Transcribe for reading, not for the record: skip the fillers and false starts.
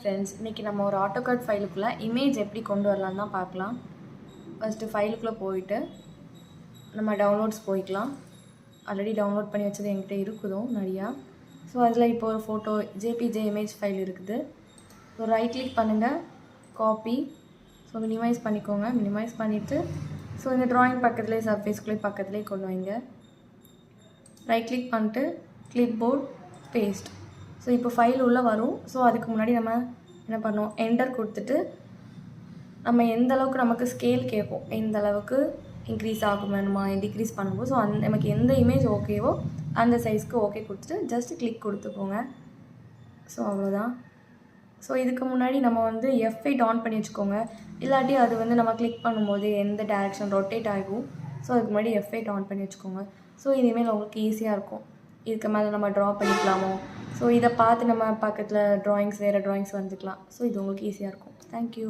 Friends, இன்றைக்கி நம்ம ஒரு ஆட்டோகாட் ஃபைலுக்குள்ளே இமேஜ் எப்படி கொண்டு வரலான்னு தான் பார்க்கலாம். ஃபஸ்ட்டு ஃபைலுக்குள்ளே போயிட்டு நம்ம டவுன்லோட்ஸ் போய்க்கலாம். ஆல்ரெடி டவுன்லோட் பண்ணி வச்சது என்கிட்ட இருக்குதோ நிறையா. ஸோ அதில் இப்போ ஒரு ஃபோட்டோ ஜேபிஜே இமேஜ் ஃபைல் இருக்குது. ஸோ ரைட் கிளிக் பண்ணுங்கள், காப்பி. ஸோ மினிமைஸ் பண்ணிக்கோங்க. மினிமைஸ் பண்ணிவிட்டு ஸோ இந்த ட்ராயிங் பக்கத்துலேயே சர்ஃபேஸ்குள்ளே பக்கத்துலேயே கொண்டு வைங்க. ரைட் கிளிக் பண்ணிட்டு கிளிப் போர்ட் பேஸ்ட். ஸோ இப்போ ஃபைல் உள்ளே வரும். ஸோ அதுக்கு முன்னாடி நம்ம என்ன பண்ணோம், என்டர் கொடுத்துட்டு நம்ம எந்த அளவுக்கு நமக்கு ஸ்கேல் கேட்கும், எந்த அளவுக்கு இன்க்ரீஸ் ஆகும் வேணுமா டிக்ரீஸ் பண்ணும்போது, ஸோ நமக்கு எந்த இமேஜ் ஓகேவோ அந்த சைஸ்க்கு ஓகே கொடுத்துட்டு ஜஸ்ட் கிளிக் கொடுத்துக்கோங்க. ஸோ அவ்வளோதான். ஸோ இதுக்கு முன்னாடி நம்ம வந்து F8 ஆன் பண்ணி வச்சுக்கோங்க. இல்லாட்டி அது வந்து நம்ம கிளிக் பண்ணும்போது எந்த டேரெக்ஷன் ரொட்டேட் ஆகும். ஸோ அதுக்கு முன்னாடி F8 ஆன் பண்ணி வச்சுக்கோங்க. ஸோ இனிமேல் உங்களுக்கு ஈஸியாக இருக்கும். இதுக்கு மேலே நம்ம ட்ரா பண்ணிக்கலாமோ. ஸோ இதை பார்த்து நம்ம பக்கத்தில் ட்ராயிங்ஸ் வேறு ட்ராயிங்ஸ் வந்துக்கலாம். ஸோ இது உங்களுக்கு ஈஸியாக இருக்கும். தேங்க்யூ.